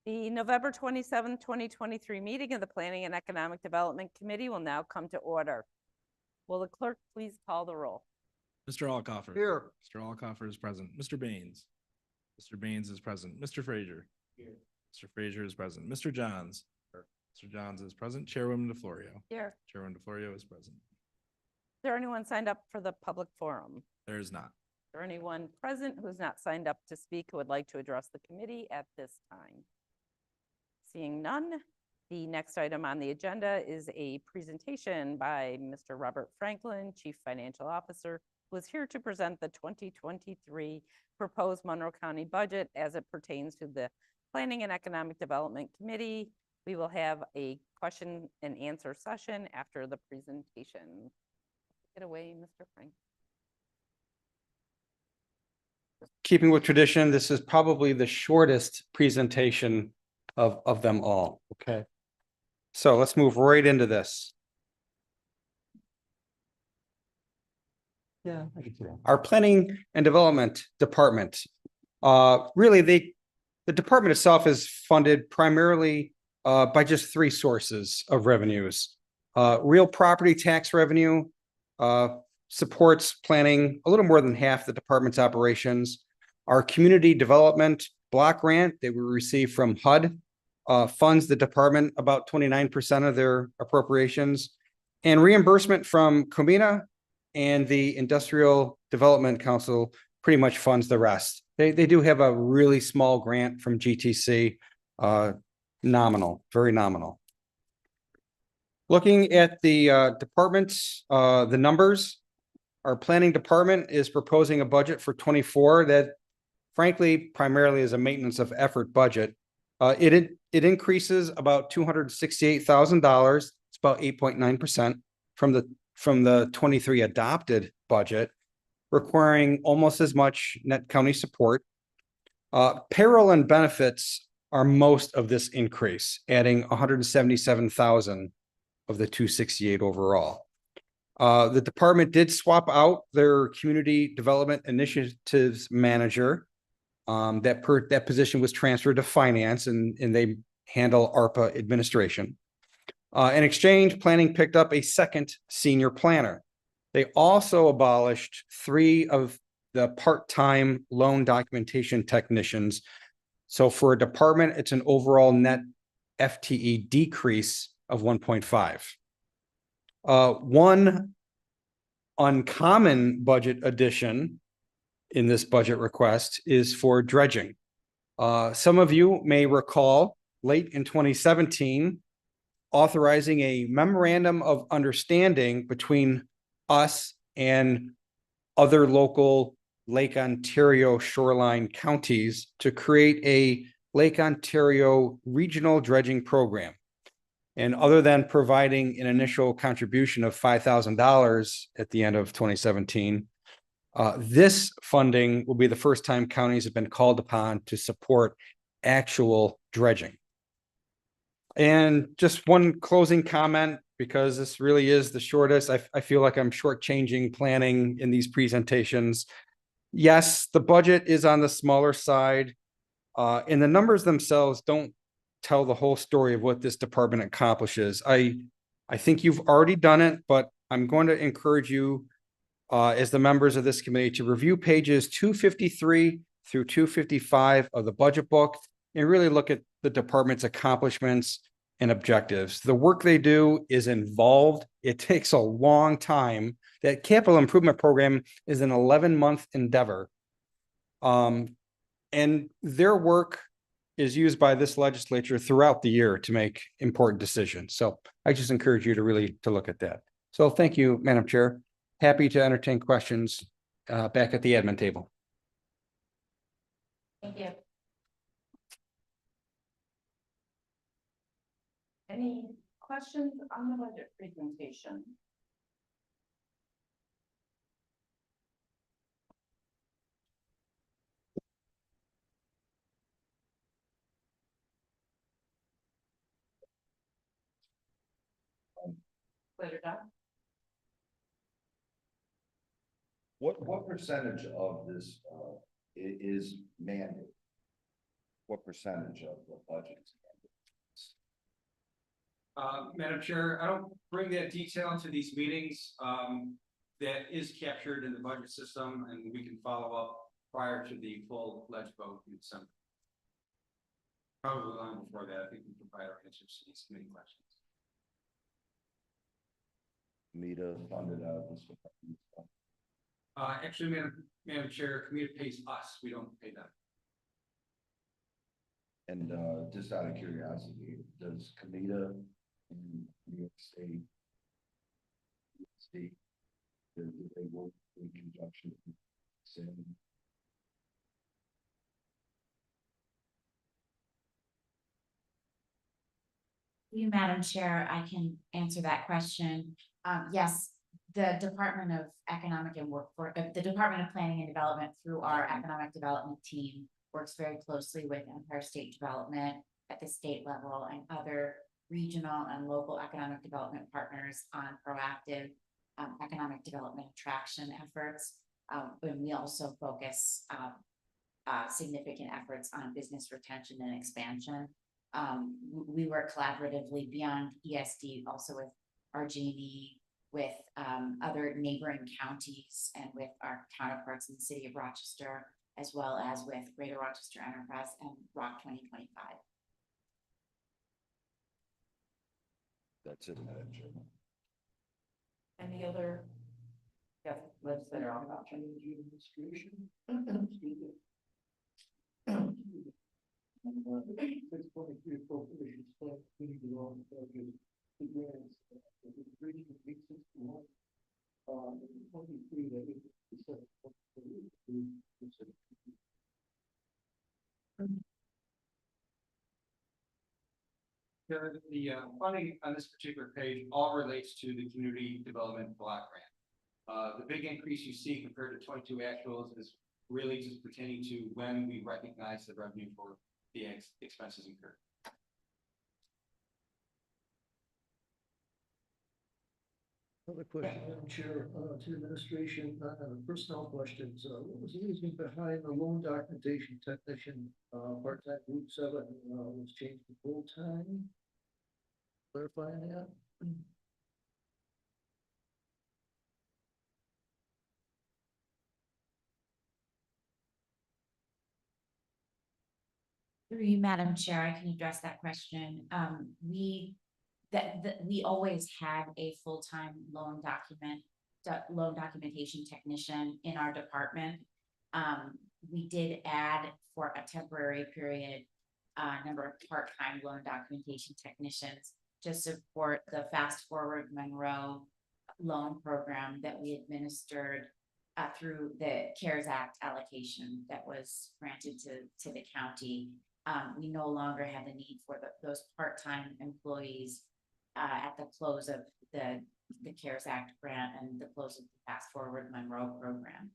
The November 27th, 2023 meeting of the Planning and Economic Development Committee will now come to order. Will the clerk please call the roll? Mr. Alcoffer. Here. Mr. Alcoffer is present. Mr. Baines. Mr. Baines is present. Mr. Frazier. Here. Mr. Frazier is present. Mr. Johns. Here. Mr. Johns is present. Chairwoman DeFlorio. Here. Chairwoman DeFlorio is present. Is there anyone signed up for the public forum? There is not. Is there anyone present who's not signed up to speak who would like to address the committee at this time? Seeing none, the next item on the agenda is a presentation by Mr. Robert Franklin, Chief Financial Officer, who is here to present the 2023 proposed Monroe County budget as it pertains to the Planning and Economic Development Committee. We will have a question and answer session after the presentation. Take it away, Mr. Frank. Keeping with tradition, this is probably the shortest presentation of them all. Okay. So let's move right into this. Yeah, I can do that. Our Planning and Development Department. Really, the department itself is funded primarily by just three sources of revenues. Real property tax revenue supports planning a little more than half the department's operations. Our community development block grant that we receive from HUD funds the department about 29% of their appropriations, and reimbursement from Committe and the Industrial Development Council pretty much funds the rest. They do have a really small grant from GTC, nominal, very nominal. Looking at the departments, the numbers, our planning department is proposing a budget for 24 that frankly primarily is a maintenance of effort budget. It increases about $268,000. It's about 8.9% from the 23 adopted budget, requiring almost as much net county support. Payroll and benefits are most of this increase, adding 177,000 of the 268 overall. The department did swap out their community development initiatives manager. That position was transferred to finance and they handle ARPA administration. In exchange, planning picked up a second senior planner. They also abolished 3 of the part-time loan documentation technicians. So for a department, it's an overall net FTE decrease of 1.5. One uncommon budget addition in this budget request is for dredging. Some of you may recall late in 2017, authorizing a memorandum of understanding between us and other local Lake Ontario shoreline counties to create a Lake Ontario regional dredging program. And other than providing an initial contribution of $5,000 at the end of 2017, this funding will be the first time counties have been called upon to support actual dredging. And just one closing comment, because this really is the shortest. I feel like I'm shortchanging planning in these presentations. Yes, the budget is on the smaller side, and the numbers themselves don't tell the whole story of what this department accomplishes. I think you've already done it, but I'm going to encourage you as the members of this committee to review pages 253 through 255 of the budget book and really look at the department's accomplishments and objectives. The work they do is involved. It takes a long time. That capital improvement program is an 11-month endeavor. And their work is used by this legislature throughout the year to make important decisions. So I just encourage you to really look at that. So thank you, Madam Chair. Happy to entertain questions back at the admin table. Thank you. Any questions on the budget presentation? Later, Doc. What percentage of this is mandated? what percentage of the budget? Madam Chair, I don't bring that detail to these meetings. That is captured in the budget system, and we can follow up prior to the full ledge vote in December. Probably long before that, I think we can provide our answers to these committee questions. Committe funded out of this. Actually, Madam Chair, Committe pays us, we don't pay them. And just out of curiosity, does Committe in New York State, do they work in conjunction with SIM? You, Madam Chair, I can answer that question. Yes, the Department of Economic and Workforce, the Department of Planning and Development through our economic development team works very closely with Empire State Development at the state level and other regional and local economic development partners on proactive economic development attraction efforts. And we also focus significant efforts on business retention and expansion. We work collaboratively beyond ESD, also with RG&E, with other neighboring counties and with our counterparts in the city of Rochester, as well as with Greater Rochester Enterprise and ROC 2025. That's it, Madam Chair. Any other? Yes, legislator Alba. The funding on this particular page all relates to the community development block grant. The big increase you see compared to 22 actuals is really just pertaining to when we recognize the revenue for the expenses incurred. Another question, Madam Chair, to the administration, personnel questions. What was the reason behind the loan documentation technician, part-time group 7, was changed to full-time? Clarifying that? Through you, Madam Chair, I can address that question. We always had a full-time loan documentation technician in our department. We did add for a temporary period a number of part-time loan documentation technicians to support the Fast Forward Monroe loan program that we administered through the CARES Act allocation that was granted to the county. We no longer have the need for those part-time employees at the close of the CARES Act grant and the close of the Fast Forward Monroe program.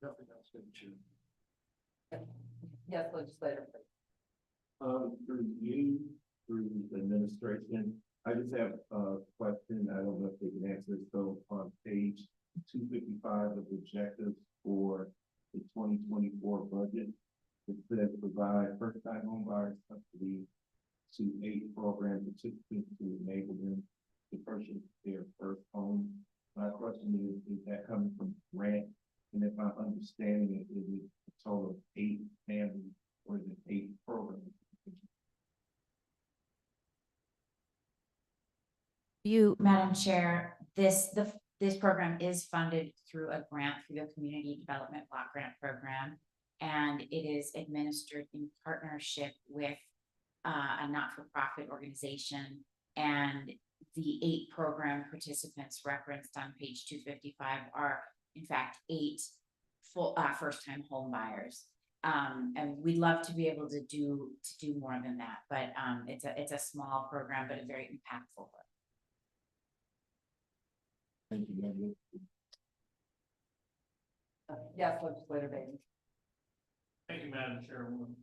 Nothing else, Madam Chair. Yes, legislator. Through you, through the administration, I just have a question. I don't know if they can answer. So on page 255 of the objectives for the 2024 budget, it says provide first-time home buyers subsidy to 8 program participants to enable them to purchase their first home. My question is that coming from grant? And if I'm understanding it, is it a total of 8 families or is it 8 programs? You, Madam Chair, this program is funded through a grant through the Community Development Block Grant Program, and it is administered in partnership with a not-for-profit organization. And the 8 program participants referenced on page 255 are, in fact, 8 full first-time home buyers. And we'd love to be able to do more than that, but it's a small program, but a very impactful one. Thank you, Madam. Yes, legislator Baines. Thank you, Madam Chairwoman.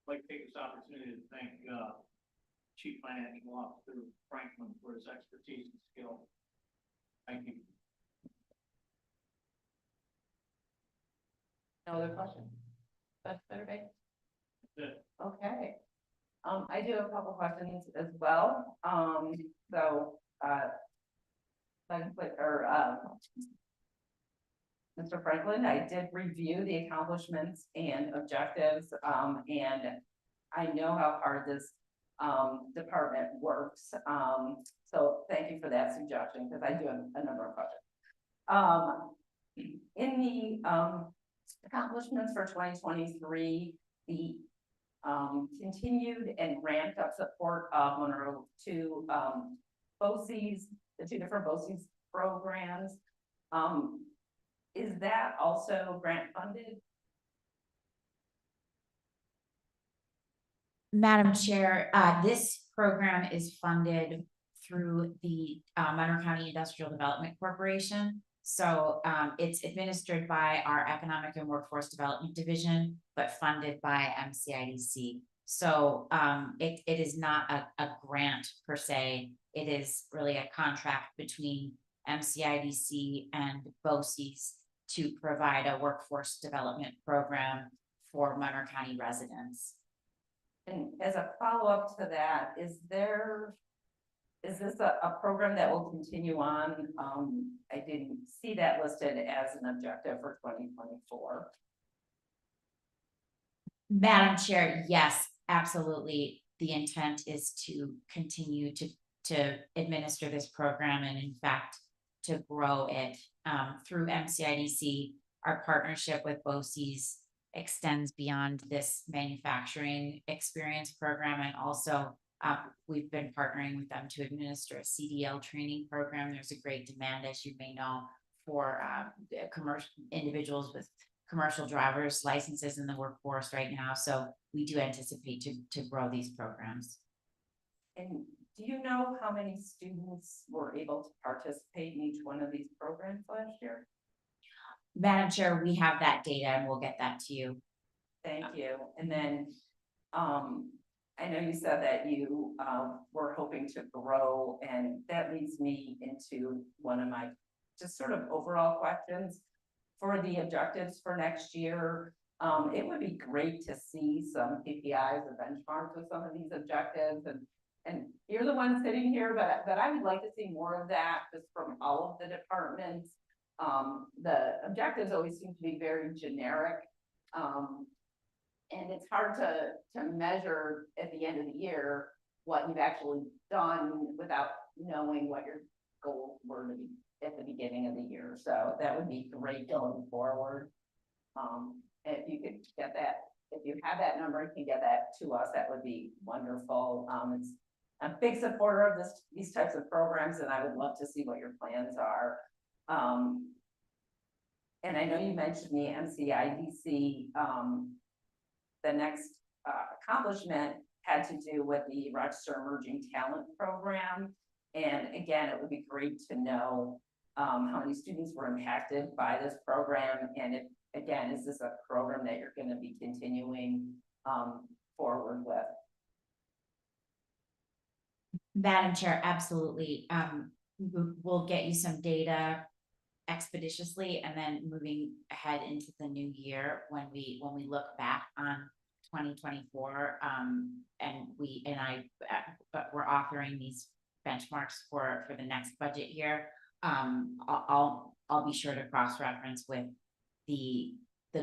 I'd like to take this opportunity to thank Chief Financial Officer Franklin for his expertise and skill. Thank you. No other questions? That's better, babe? Good. Okay. I do have a couple questions as well. Mr. Franklin, I did review the accomplishments and objectives, and I know how hard this department works. So thank you for that suggestion, because I do have a number of questions. In the accomplishments for 2023, the continued and ramped up support of Monroe to BOCES, the two different BOCES programs. Is that also grant funded? Madam Chair, this program is funded through the Monroe County Industrial Development Corporation. So it's administered by our Economic and Workforce Development Division, but funded by MCIDC. So it is not a grant per se. It is really a contract between MCIDC and BOCES to provide a workforce development program for Monroe County residents. And as a follow-up to that, is this a program that will continue on? I didn't see that listed as an objective for 2024. Madam Chair, yes, absolutely. The intent is to continue to administer this program and in fact, to grow it through MCIDC. Our partnership with BOCES extends beyond this manufacturing experience program, and also we've been partnering with them to administer a CDL training program. There's a great demand, as you may know, for commercial individuals with commercial driver's licenses in the workforce right now. So we do anticipate to grow these programs. And do you know how many students were able to participate in each one of these programs last year? Madam Chair, we have that data and we'll get that to you. Thank you. And then, I know you said that you were hoping to grow, and that leads me into one of my just sort of overall questions for the objectives for next year. It would be great to see some KPIs or benchmarks with some of these objectives, and you're the one sitting here, but I would like to see more of that just from all of the departments. The objectives always seem to be very generic. And it's hard to measure at the end of the year what you've actually done without knowing what your goals were to be at the beginning of the year. So that would be great going forward. If you could get that, if you have that number, you can get that to us, that would be wonderful. I'm a big supporter of these types of programs, and I would love to see what your plans are. And I know you mentioned the MCIDC, the next accomplishment had to do with the Rochester Emerging Talent Program. And again, it would be great to know how many students were impacted by this program. And if, again, is this a program that you're going to be continuing forward with? Madam Chair, absolutely. We'll get you some data expeditiously, and then moving ahead into the new year when we look back on 2024, but we're authoring these benchmarks for the next budget year. I'll be sure to cross-reference with the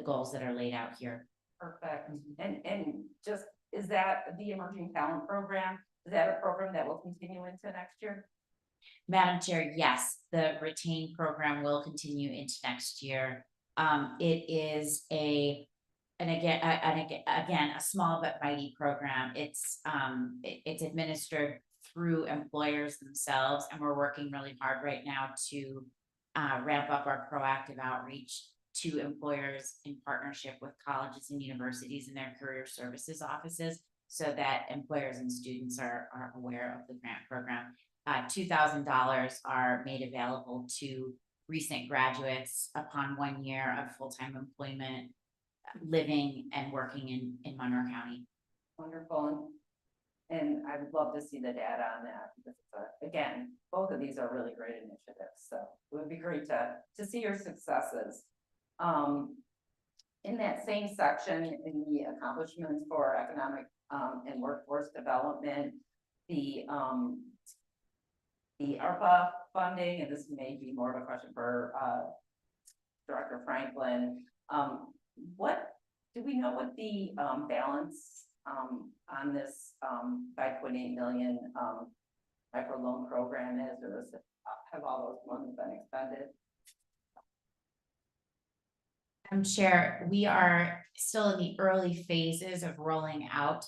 goals that are laid out here. Perfect. And just, is that the Emerging Talent Program? Is that a program that will continue into next year? Madam Chair, yes, the retained program will continue into next year. It is again, a small but mighty program. It's administered through employers themselves, and we're working really hard right now to ramp up our proactive outreach to employers in partnership with colleges and universities and their career services offices, so that employers and students are aware of the grant program. $2,000 are made available to recent graduates upon 1 year of full-time employment, living and working in Monroe County. Wonderful. And I would love to see the data on that, because again, both of these are really great initiatives. So it would be great to see your successes. in that same section, in the accomplishments for economic, and workforce development, the ARPA funding, and this may be more of a question for, Director Franklin. Do we know what the, balance, on this, 5.8 million, microloan program is, or is it, have all those funds been expended? Chair, we are still in the early phases of rolling out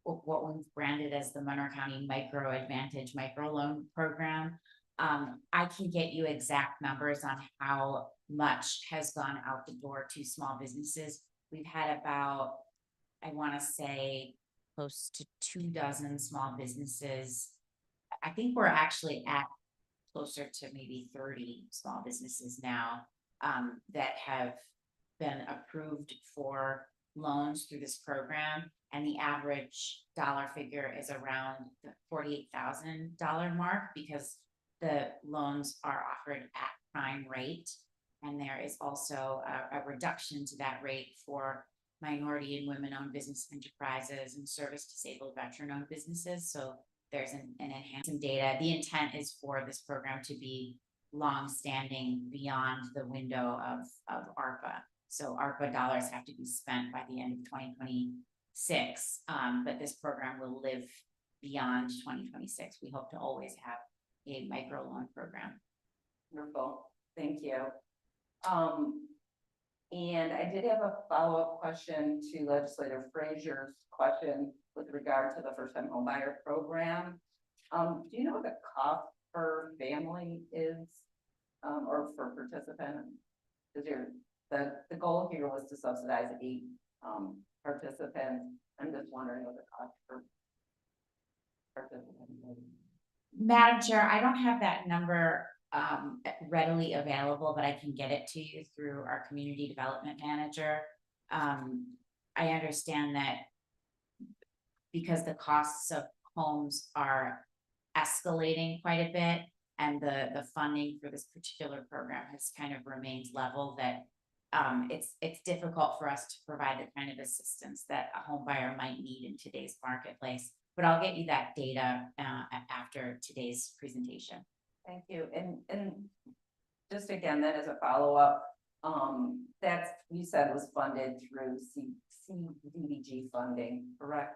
what we've branded as the Monroe County Micro Advantage Microloan Program. I can get you exact numbers on how much has gone out the door to small businesses. We've had about, I want to say, close to 24 small businesses. I think we're actually at closer to maybe 30 small businesses now that have been approved for loans through this program. And the average dollar figure is around the $48,000 mark, because the loans are offered at prime rate. And there is also a reduction to that rate for minority and women-owned business enterprises and service-disabled veteran-owned businesses. So there's an enhanced data. The intent is for this program to be long-standing beyond the window of ARPA. So ARPA dollars have to be spent by the end of 2026, but this program will live beyond 2026. We hope to always have a microloan program. Wonderful, thank you. And I did have a follow-up question to Legislator Frazier's question with regard to the first-time homebuyer program. Do you know what the cost per family is, or per participant? Is the goal here was to subsidize 8 participants. I'm just wondering what the cost per participant is. Madam Chair, I don't have that number readily available, but I can get it to you through our community development manager. I understand that because the costs of homes are escalating quite a bit, and the funding for this particular program has kind of remained level, that it's difficult for us to provide the kind of assistance that a home buyer might need in today's marketplace. But I'll get you that data after today's presentation. Thank you. And just again, that as a follow-up, that's, you said was funded through CDBG funding, correct?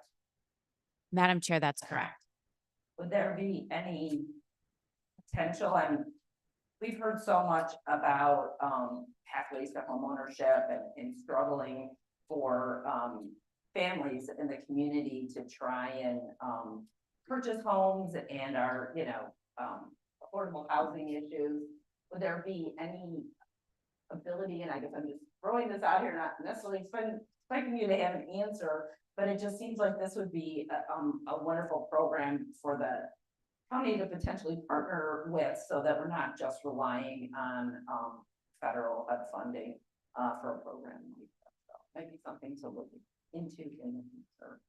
Madam Chair, that's correct. Would there be any potential, we've heard so much about pathways to homeownership and struggling for families in the community to try and purchase homes and our, affordable housing issues. Would there be any ability, and I guess I'm just throwing this out here, not necessarily expecting you to have an answer, but it just seems like this would be a wonderful program for the county to potentially partner with, so that we're not just relying on federal funding for a program like that. So maybe something to look into in the future.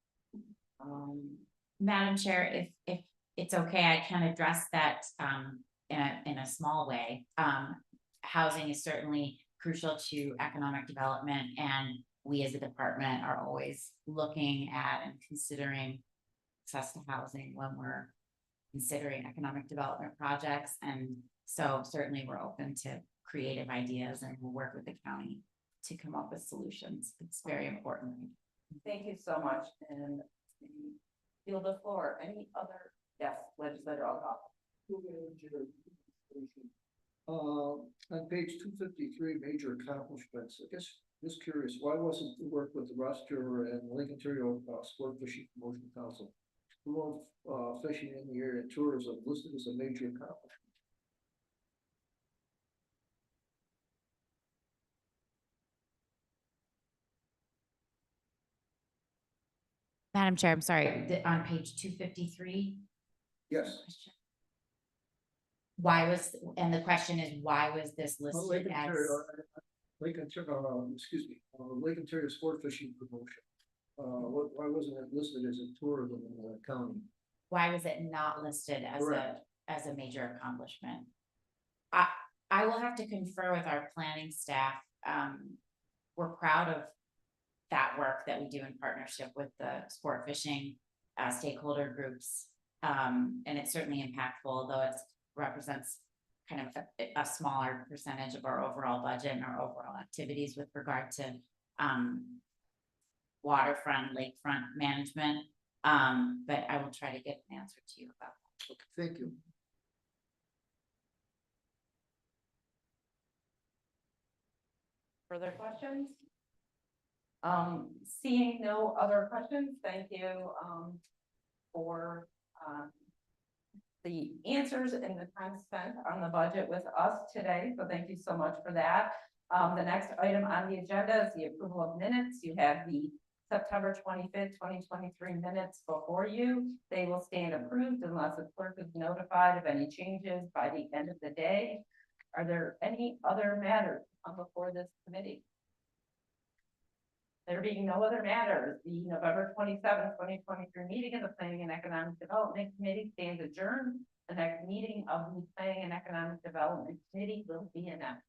Madam Chair, if it's okay, I can address that in a small way. Housing is certainly crucial to economic development, and we as a department are always looking at and considering access to housing when we're considering economic development projects. And so certainly we're open to creative ideas, and we'll work with the county to come up with solutions. It's very important. Thank you so much, and yield the floor. Any other, yes, Legislator Alcoff. On page 253, major accomplishments, I guess just curious, why wasn't the work with the Rochester and Lake Ontario Sport Fishing Promotion Council, promote fishing in the area and tourism listed as a major accomplishment? Madam Chair, I'm sorry, on page 253. Yes. Why was, and the question is, why was this listed as? Lake Ontario Sport Fishing Promotion. Why wasn't it listed as a tourism in the county? Why was it not listed as Correct. as a major accomplishment? I will have to confer with our planning staff we're proud of that work that we do in partnership with the sport fishing stakeholder groups. And it's certainly impactful, although it represents kind of a smaller percentage of our overall budget and our overall activities with regard to waterfront, lakefront management. But I will try to get an answer to you about that. Okay, thank you. Further questions? Seeing no other questions, thank you, for, the answers and the time spent on the budget with us today. So thank you so much for that. The next item on the agenda is the approval of minutes. You have the September 25th, 2023 minutes before you. They will stand approved unless the clerk is notified of any changes by the end of the day. Are there any other matters before this committee? There being no other matters, the November 27th, 2023 meeting of the Planning and Economic Development Committee stands adjourned. The next meeting of the Planning and Economic Development Committee will be announced.